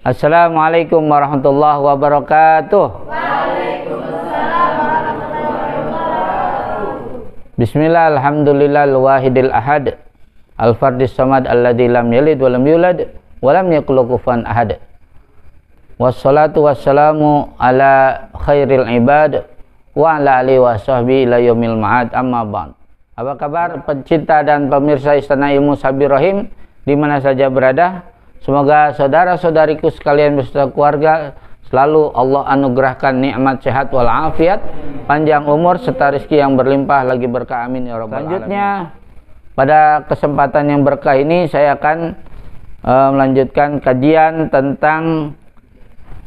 Assalamualaikum warahmatullahi wabarakatuh. Waalaikumsalam warahmatullahi wabarakatuh. Bismillah, alhamdulillah, al-wahidil ahad, al-fardis samad, alladzi lam yalid wa lam yulad wa lam yakul lahu kufuwan ahad. Wassalatu wassalamu ala khairil ibad wa ala alihi wa sahbihi ila yaumil ma'ad, amma ba'd. Apa kabar pencinta dan pemirsa Istana Ilmu Sabir Rahim di mana saja berada? Semoga saudara-saudariku sekalian beserta keluarga selalu Allah anugerahkan nikmat sehat walafiat, panjang umur serta rezeki yang berlimpah lagi berkah, amin ya rabbal alamin. Selanjutnya pada kesempatan yang berkah ini saya akan melanjutkan kajian tentang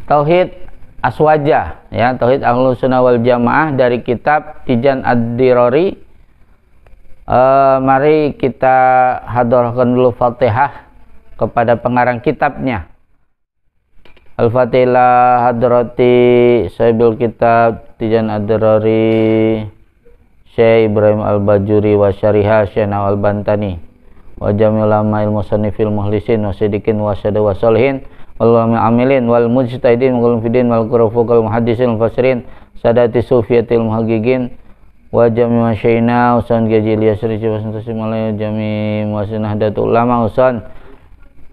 tauhid aswaja, ya, tauhid Ahlus Sunnah wal Jamaah dari kitab Tijan Ad-Dirari. Mari kita hadarkan dulu Fatihah kepada pengarang kitabnya. Al-Fatihah hadrati sahibil kitab Tijan Ad-Dirari Syekh Ibrahim Al-Bajuri wa syariha Syekh Nawal Bantani wa jami ulama musannifil muhlisin wa sidikin wa syada wa solihin wal amilin wal mujtahidin wal mufidin wal qurufukal muhaddisin wal fasirin sadati sufiyatil muhaqqiqin wa jami masyaina usan gajil yasri wasantasim alaya jami muasinah datul ulama usan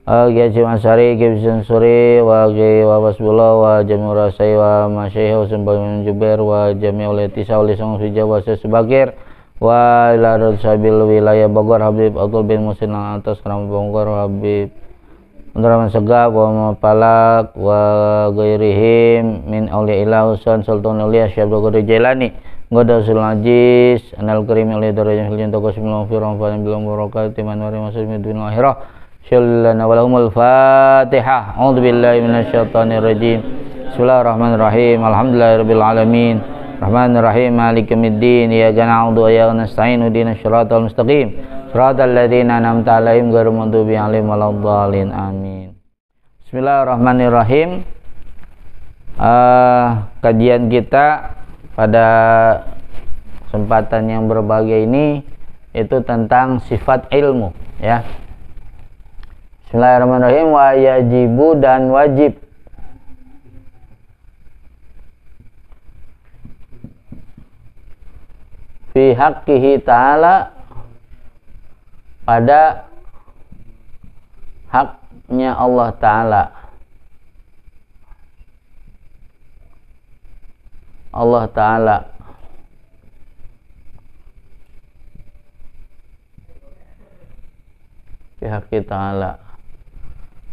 Gaji Masari, Gaji Suri, wa Gaji Wabasbullah, wa Jami Rasai, wa Masyayih, Husin Bagaimana Jubair, wa Jami Uletisa, Ulisang Fijah, wa Sebagir, wa Iladul Sabil Wilayah Bogor, Habib Abdul bin Musin Al-Atas, Keramat Bogor, Habib Undraman Segaf, wa Mapalak, wa Gairihim, min Aulia Ilah, Husan Sultan Aulia, Syabda Gori Jailani, Ngoda Usul Najis, Anal Karim Aulia Darajah Hiljan Toko Similong Firong, Fadam Bilang Borokat, Timan Wari Masud Midwin Lahirah, Syallana walahumul Fatihah. A'udzu billahi minasyaitonir rajim. Bismillahirrahmanirrahim. Alhamdulillahirabbil alamin. Rahmanirrahim. Maliki yaumiddin. Iyyaka na'budu wa iyyaka nasta'in. Ihdinas siratal mustaqim. Siratal ladzina an'amta 'alaihim ghairil maghdubi 'alaihim waladdallin. Amin. Bismillahirrahmanirrahim. Kajian kita pada kesempatan yang berbahagia ini itu tentang sifat ilmu, ya. Bismillahirrahmanirrahim. Wa yajibu, dan wajib. Fi haqqihi ta'ala, pada haknya Allah Ta'ala. Allah Ta'ala. Fi haqqi ta'ala.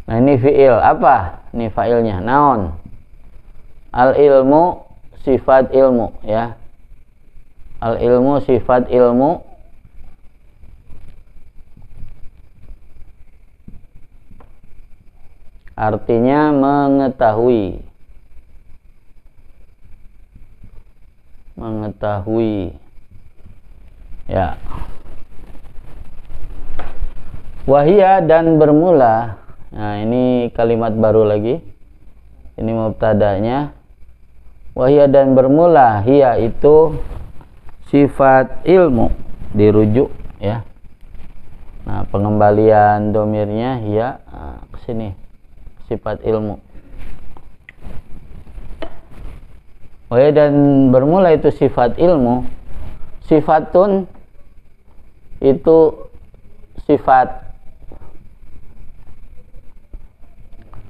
Nah, ini fi'il. Apa? Ini fa'ilnya. Naon. Al-ilmu, sifat ilmu, ya. Al-ilmu, sifat ilmu. Artinya mengetahui. Mengetahui. Ya. Wahia, dan bermula. Nah, ini kalimat baru lagi. Ini mubtadanya. Wahia, dan bermula. Hiya itu sifat ilmu, dirujuk, ya. Nah, pengembalian domirnya hiya, ke sini. Sifat ilmu. Wahia, dan bermula itu sifat ilmu. Sifatun itu sifat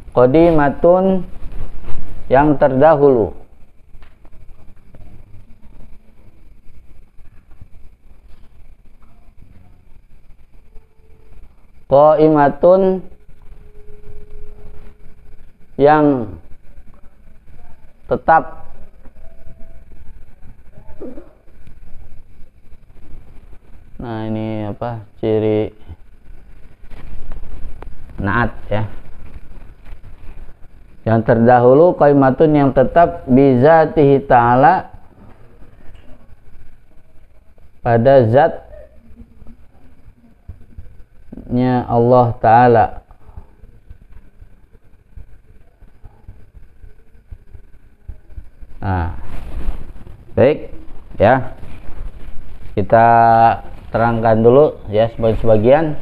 qadimatun, yang terdahulu. Qaimatun, yang tetap. Nah, ini apa? Ciri naat, ya. Yang terdahulu, qaimatun, yang tetap, bizatihi ta'ala, pada zatnya Allah Ta'ala. Nah, baik, ya. Kita terangkan dulu, ya, sebagian.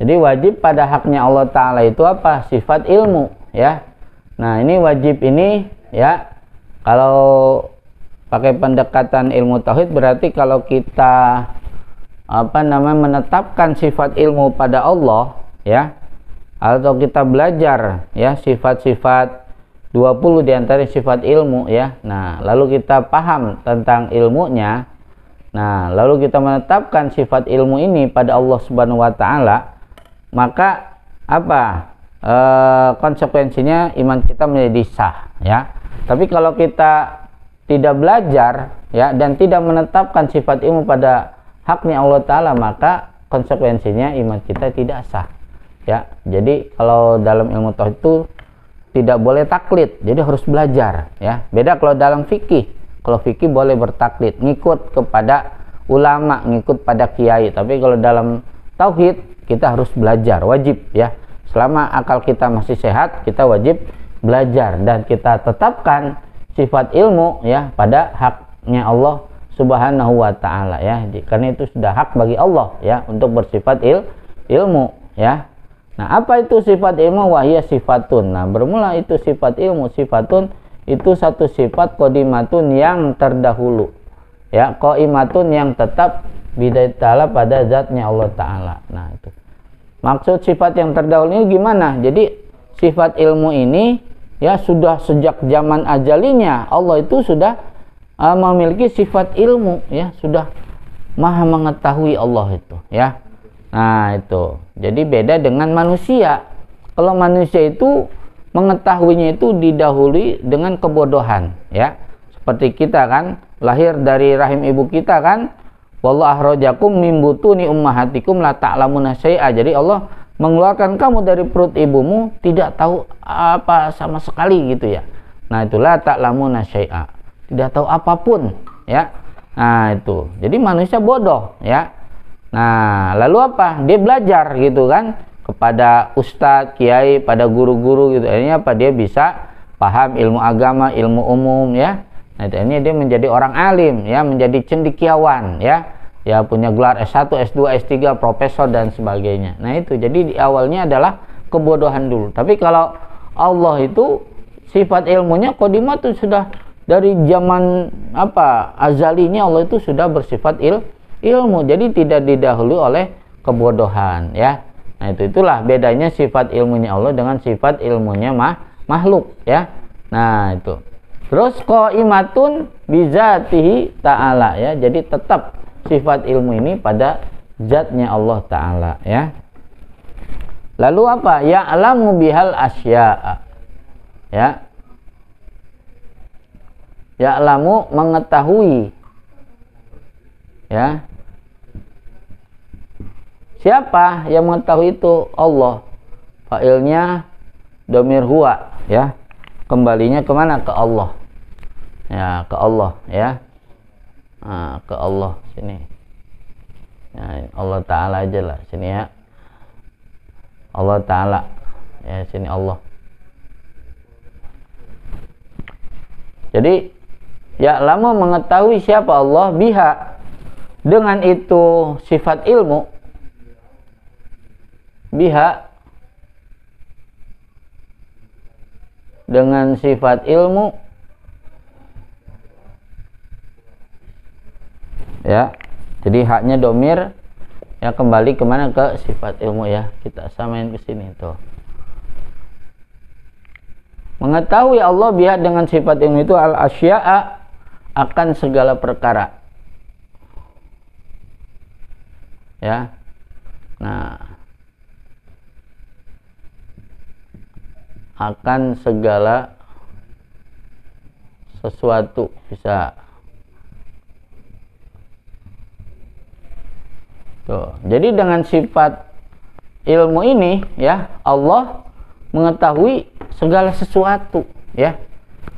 Jadi wajib pada haknya Allah Ta'ala itu apa? Sifat ilmu, ya. Nah, ini wajib ini, ya. Kalau pakai pendekatan ilmu tauhid berarti kalau kita menetapkan sifat ilmu pada Allah, ya, atau kita belajar, ya, sifat-sifat 20 diantara sifat ilmu, ya. Nah, lalu kita paham tentang ilmunya. Nah, lalu kita menetapkan sifat ilmu ini pada Allah Subhanahu wa Ta'ala, maka apa konsekuensinya iman kita menjadi sah, ya. Tapi kalau kita tidak belajar, ya, dan tidak menetapkan sifat ilmu pada haknya Allah Ta'ala, maka konsekuensinya iman kita tidak sah, ya. Jadi kalau dalam ilmu tauhid itu tidak boleh taklid, jadi harus belajar, ya. Beda kalau dalam fikih. Kalau fikih boleh bertaklid, ngikut kepada ulama, ngikut pada kiai. Tapi kalau dalam tauhid kita harus belajar, wajib, ya. Selama akal kita masih sehat, kita wajib belajar dan kita tetapkan sifat ilmu, ya, pada haknya Allah Subhanahu wa Ta'ala, ya. Karena itu sudah hak bagi Allah, ya, untuk bersifat ilmu, ya. Nah, apa itu sifat ilmu? Wahia sifatun. Nah, bermula itu sifat ilmu, sifatun itu satu sifat qodimatun yang terdahulu, ya, qaimatun yang tetap bidai ta'ala pada zatnya Allah Ta'ala. Nah, itu maksud sifat yang terdahulu ini gimana? Jadi sifat ilmu ini, ya, sudah sejak zaman ajalinya Allah itu sudah memiliki sifat ilmu, ya, sudah maha mengetahui Allah itu, ya. Nah, itu jadi beda dengan manusia. Kalau manusia itu mengetahuinya itu didahului dengan kebodohan, ya. Seperti kita kan lahir dari rahim ibu kita kan, wallahu akhrajakum min butuni ummahatikum la ta'lamuna syai'a. Jadi Allah mengeluarkan kamu dari perut ibumu tidak tahu apa sama sekali gitu, ya. Nah, itulah ta'lamuna syai'a, tidak tahu apapun, ya. Nah, itu jadi manusia bodoh, ya. Nah, lalu apa? Dia belajar gitu kan kepada ustadz, kiai, pada guru-guru gitu. Akhirnya apa? Dia bisa paham ilmu agama, ilmu umum, ya. Nah, ini dia menjadi orang alim, ya, menjadi cendekiawan, ya. Ya, punya gelar S1, S2, S3, profesor dan sebagainya. Nah, itu jadi di awalnya adalah kebodohan dulu. Tapi kalau Allah itu sifat ilmunya qadimah itu sudah dari zaman azalinya Allah itu sudah bersifat ilmu. Jadi tidak didahului oleh kebodohan, ya. Nah, itulah bedanya sifat ilmunya Allah dengan sifat ilmunya makhluk, ya. Nah, itu. Terus qaimatun bizatihi ta'ala, ya. Jadi tetap sifat ilmu ini pada zatnya Allah Ta'ala, ya. Lalu apa? Ya'lamu bihal asya'a, ya. Ya'lamu mengetahui, ya. Siapa yang mengetahui itu? Allah. Fa'ilnya domir huwa, ya. Kembalinya kemana? Ke Allah, ya, ke Allah, ya. Nah, ke Allah sini. Nah, Allah Ta'ala aja lah sini, ya. Allah Ta'ala, ya, sini Allah. Jadi ya, lama mengetahui siapa Allah biha, dengan itu sifat ilmu, biha dengan sifat ilmu, ya. Jadi haknya domir, ya, kembali kemana? Ke sifat ilmu, ya. Kita samain ke sini tuh. Mengetahui Allah biha dengan sifat ilmu itu al asya'a, akan segala perkara, ya. Nah, akan segala sesuatu, bisa. Tuh. Jadi dengan sifat ilmu ini, ya, Allah mengetahui segala sesuatu, ya.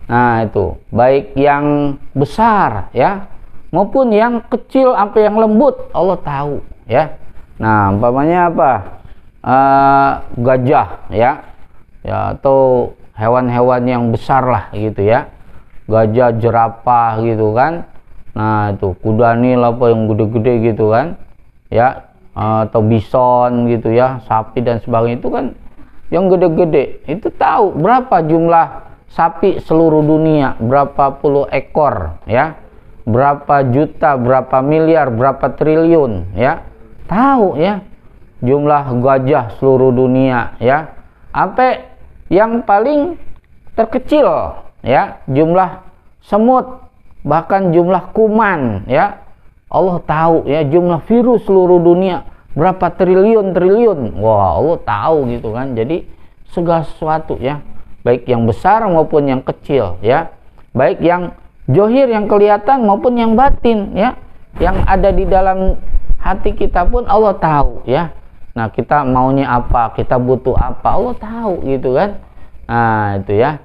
Nah, itu baik yang besar, ya, maupun yang kecil sampai yang lembut Allah tahu, ya. Nah, umpamanya apa? Gajah, ya. Ya, atau hewan-hewan yang besar lah gitu, ya. Gajah, jerapah gitu kan. Nah, itu kuda nil apa yang gede-gede gitu kan, ya. atau bison gitu ya, sapi dan sebagainya, itu kan yang gede-gede. Itu tahu berapa jumlah sapi seluruh dunia, berapa puluh ekor ya, berapa juta, berapa miliar, berapa triliun ya, tahu ya. Jumlah gajah seluruh dunia ya, sampai yang paling terkecil ya, jumlah semut, bahkan jumlah kuman ya, Allah tahu ya. Jumlah virus seluruh dunia berapa triliun. Wah, Allah tahu gitu kan. Jadi segala sesuatu ya, baik yang besar maupun yang kecil ya, baik yang johir yang kelihatan maupun yang batin ya, yang ada di dalam hati kita pun Allah tahu ya. Nah, kita maunya apa, kita butuh apa, Allah tahu gitu kan. Nah, itu ya.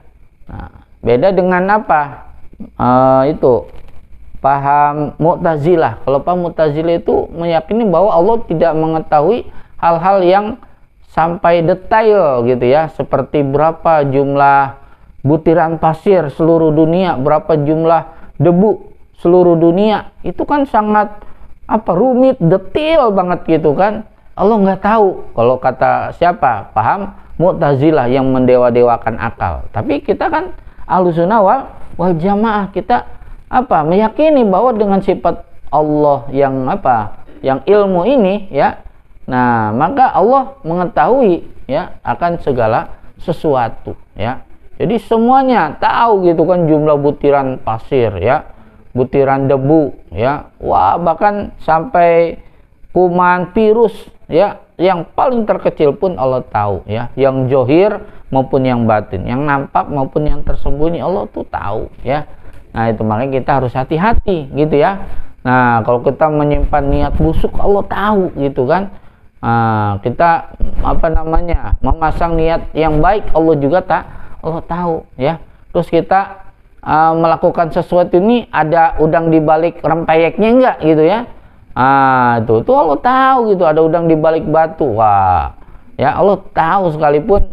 Nah, beda dengan apa? Itu paham Mu'tazilah. Kalau paham Mu'tazilah itu meyakini bahwa Allah tidak mengetahui hal-hal yang sampai detail gitu ya, seperti berapa jumlah butiran pasir seluruh dunia, berapa jumlah debu seluruh dunia. Itu kan sangat rumit, detail banget gitu kan. Allah nggak tahu. Kalau kata siapa? Paham Mu'tazilah yang mendewa-dewakan akal. Tapi kita kan Ahlussunnah wal Jamaah, kita meyakini bahwa dengan sifat Allah yang yang ilmu ini ya, nah maka Allah mengetahui ya akan segala sesuatu ya. Jadi semuanya tahu gitu kan, jumlah butiran pasir ya, butiran debu ya, wah bahkan sampai kuman, virus ya, yang paling terkecil pun Allah tahu ya, yang johir maupun yang batin, yang nampak maupun yang tersembunyi, Allah tuh tahu ya. Nah, itu makanya kita harus hati-hati gitu ya. Nah, kalau kita menyimpan niat busuk, Allah tahu gitu kan. Nah, kita memasang niat yang baik, Allah juga Allah tahu ya. Terus kita melakukan sesuatu ini ada udang di balik rempeyeknya enggak gitu ya. Itu Allah tahu gitu, ada udang di balik batu. Wah, ya Allah tahu, sekalipun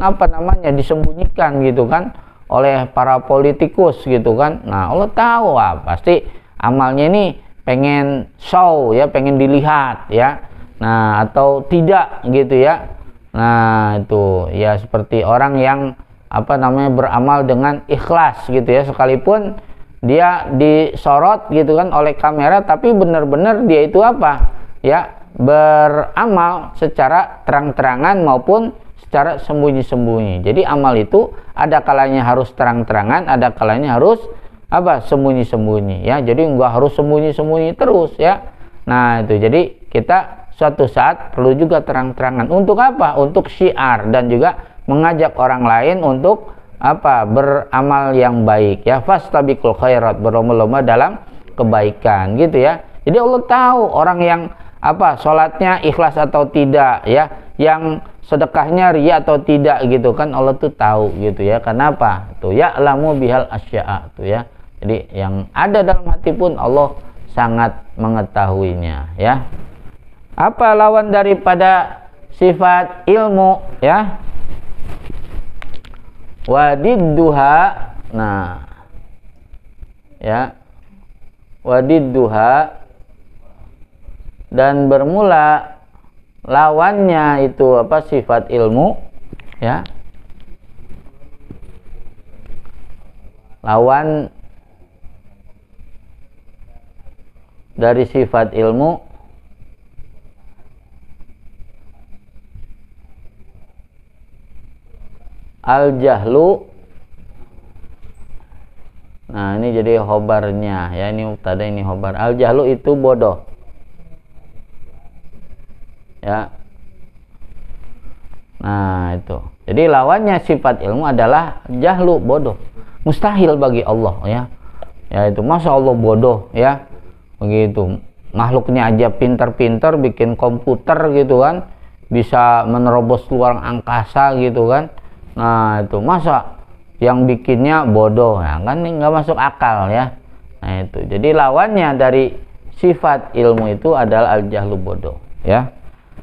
disembunyikan gitu kan oleh para politikus gitu kan. Nah, Allah tahu, wah pasti amalnya ini pengen show ya, pengen dilihat ya. Nah, atau tidak gitu ya. Nah, itu ya seperti orang yang beramal dengan ikhlas gitu ya, sekalipun dia disorot gitu kan oleh kamera, tapi benar-benar dia itu beramal secara terang-terangan maupun secara sembunyi-sembunyi. Jadi amal itu ada kalanya harus terang-terangan, ada kalanya harus sembunyi-sembunyi ya. Jadi enggak harus sembunyi-sembunyi terus ya. Nah, itu jadi kita suatu saat perlu juga terang-terangan. Untuk apa? Untuk syiar dan juga mengajak orang lain untuk beramal yang baik ya. Fastabiqul khairat, berlomba-lomba dalam kebaikan gitu ya. Jadi Allah tahu orang yang sholatnya ikhlas atau tidak ya, yang sedekahnya riya atau tidak gitu kan, Allah tuh tahu gitu ya. Kenapa? Tuh ya'lamu bihal asya'a tuh ya. Jadi yang ada dalam hati pun Allah sangat mengetahuinya ya. Apa lawan daripada sifat ilmu ya? Wadidduha. Nah ya, wadidduha, dan bermula lawannya itu sifat ilmu ya. Lawan dari sifat ilmu al-jahlu. Nah, ini jadi khobarnya ya, ini mubtada, ini khobar. Al-jahlu itu bodoh ya. Nah, itu. Jadi lawannya sifat ilmu adalah jahlu, bodoh. Mustahil bagi Allah ya. Ya itu, masa Allah bodoh ya. Begitu. Makhluknya aja pintar-pintar bikin komputer gitu kan, bisa menerobos luar angkasa gitu kan. Nah, itu masa yang bikinnya bodoh ya, kan nggak masuk akal ya. Nah, itu. Jadi lawannya dari sifat ilmu itu adalah al-jahlu, bodoh ya.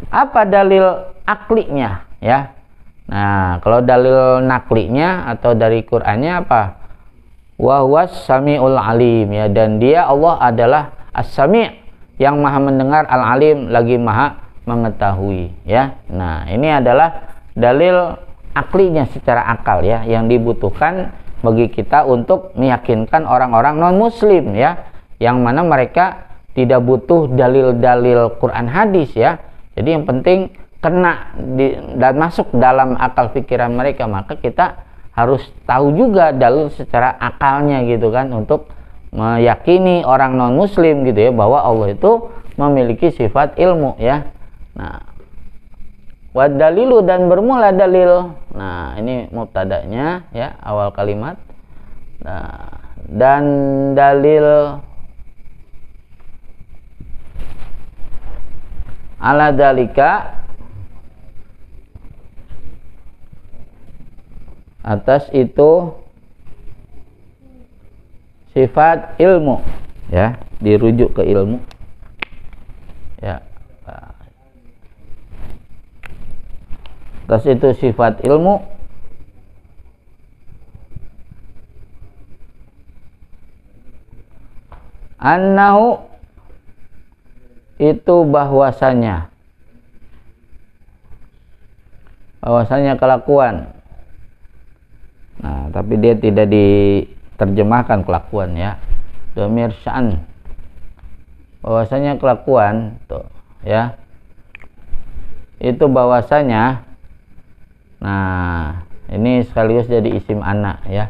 Apa dalil aklinya ya? Nah, kalau dalil naklinya atau dari Qur'annya apa? Wa huwas samiul alim ya, dan dia Allah adalah as-sami', yang maha mendengar, al-alim lagi maha mengetahui ya. Nah, ini adalah dalil aklinya secara akal ya, yang dibutuhkan bagi kita untuk meyakinkan orang-orang non muslim ya, yang mana mereka tidak butuh dalil-dalil Quran hadis ya. Jadi yang penting kena dan masuk dalam akal pikiran mereka, maka kita harus tahu juga dalil secara akalnya gitu kan, untuk meyakini orang non muslim gitu ya, bahwa Allah itu memiliki sifat ilmu ya. Nah, wa dalilu, dan bermula dalil. Nah, ini mubtadanya ya, awal kalimat. Nah, dan dalil ala dalika, atas itu sifat ilmu ya, dirujuk ke ilmu ya. Atas itu sifat ilmu, annahu, itu bahwasanya kelakuan. Nah, tapi dia tidak diterjemahkan kelakuan ya, dhamir sya'an, bahwasanya kelakuan tuh ya, itu bahwasanya. Nah, ini sekaligus jadi isim anak ya.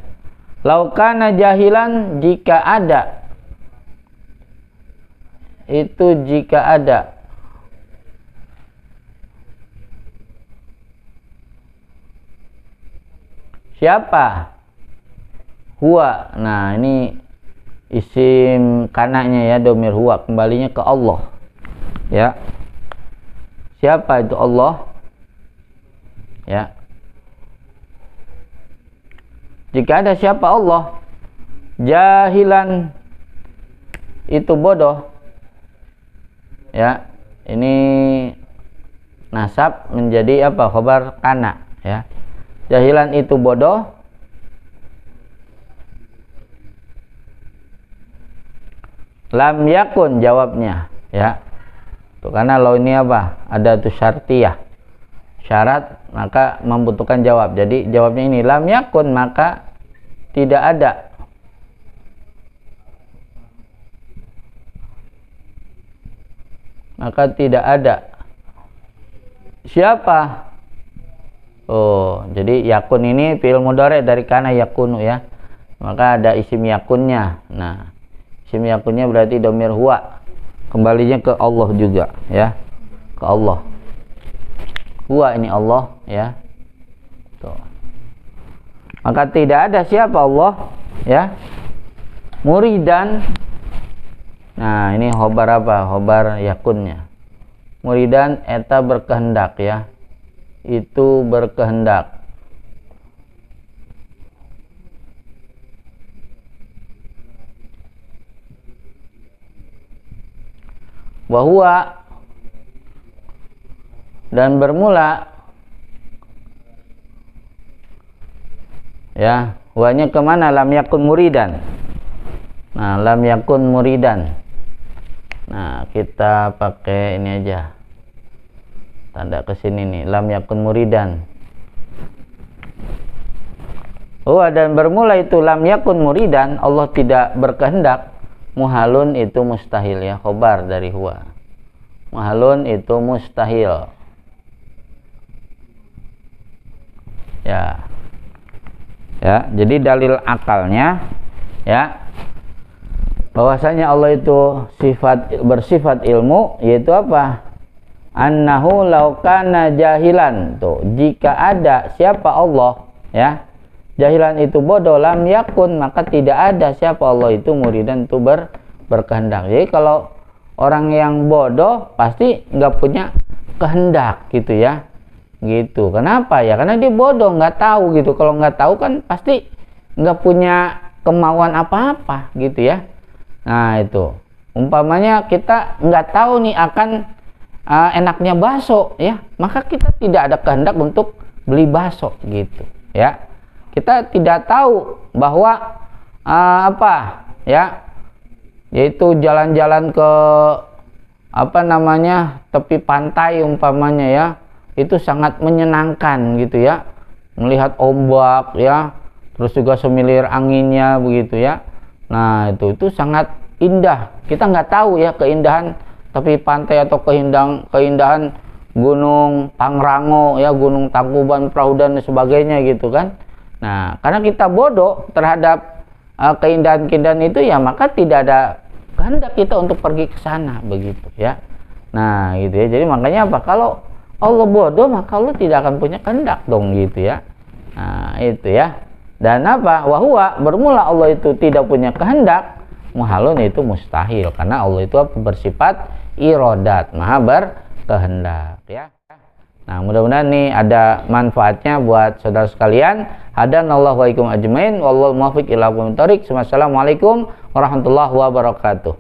Laukana jahilan, jika ada, itu jika ada. Siapa? Huwa. Nah, ini isim kanaknya ya, domir huwa, kembalinya ke Allah ya. Siapa itu Allah ya? Jika ada siapa Allah, jahilan, itu bodoh ya. Ini nasab menjadi apa? Khobar kana ya. Jahilan itu bodoh, lam yakun jawabnya ya. Tuh, karena lo ini apa? Ada tuh syartiyah, syarat, maka membutuhkan jawab. Jadi jawabnya ini lam yakun, maka tidak ada. Maka tidak ada. Siapa? Oh, jadi yakun ini fi'il mudhari dari kana yakunu ya. Maka ada isim yakunnya. Nah, isim yakunnya berarti domir huwa, kembalinya ke Allah juga ya, ke Allah. Huwa ini Allah ya. Tuh. Maka tidak ada siapa Allah ya. Muridan. Nah, ini khobar apa? Khobar yakunnya. Muridan eta berkehendak ya. Itu berkehendak. Wahua, dan bermula ya, huanya kemana? Lam yakun muridan. Nah, lam yakun muridan. Nah, kita pakai ini aja, tanda kesini nih, lam yakun muridan. Huwa, dan bermula itu lam yakun muridan, Allah tidak berkehendak. Muhalun itu mustahil ya, khobar dari huwa. Muhalun itu mustahil ya. Ya, jadi dalil akalnya ya, bahwasanya Allah itu bersifat ilmu, yaitu apa? Annahu laukana jahilan. Tuh, jika ada siapa Allah ya, jahilan itu bodoh, lam yakun, maka tidak ada siapa Allah itu muridan, itu berkehendak. Jadi kalau orang yang bodoh pasti nggak punya kehendak gitu ya, gitu. Kenapa ya? Karena dia bodoh, nggak tahu gitu. Kalau nggak tahu kan pasti nggak punya kemauan apa-apa gitu ya. Nah, itu umpamanya kita nggak tahu nih akan enaknya bakso ya, maka kita tidak ada kehendak untuk beli bakso gitu ya. Kita tidak tahu bahwa apa ya, yaitu jalan-jalan ke tepi pantai umpamanya ya, itu sangat menyenangkan gitu ya, melihat ombak ya, terus juga semilir anginnya begitu ya. Nah itu sangat indah. Kita nggak tahu ya keindahan tepi pantai atau keindahan Gunung Pangrango ya, Gunung Tangkuban Perahu dan sebagainya gitu kan. Nah karena kita bodoh terhadap keindahan-keindahan itu ya, maka tidak ada kehendak kita untuk pergi ke sana begitu ya. Nah gitu ya, jadi makanya apa, kalau Allah bodoh maka Allah tidak akan punya kehendak dong gitu ya. Nah itu ya. Dan apa, wahwa bermula Allah itu tidak punya kehendak, muhalun itu mustahil, karena Allah itu bersifat irodat, maha berkehendak ya. Nah mudah-mudahan nih ada manfaatnya buat saudara sekalian. Hadanallahu wa iyyakum ajmain, wallahu muwaffiq ila aqwamit thoriq. Wassalamualaikum warahmatullahi wabarakatuh.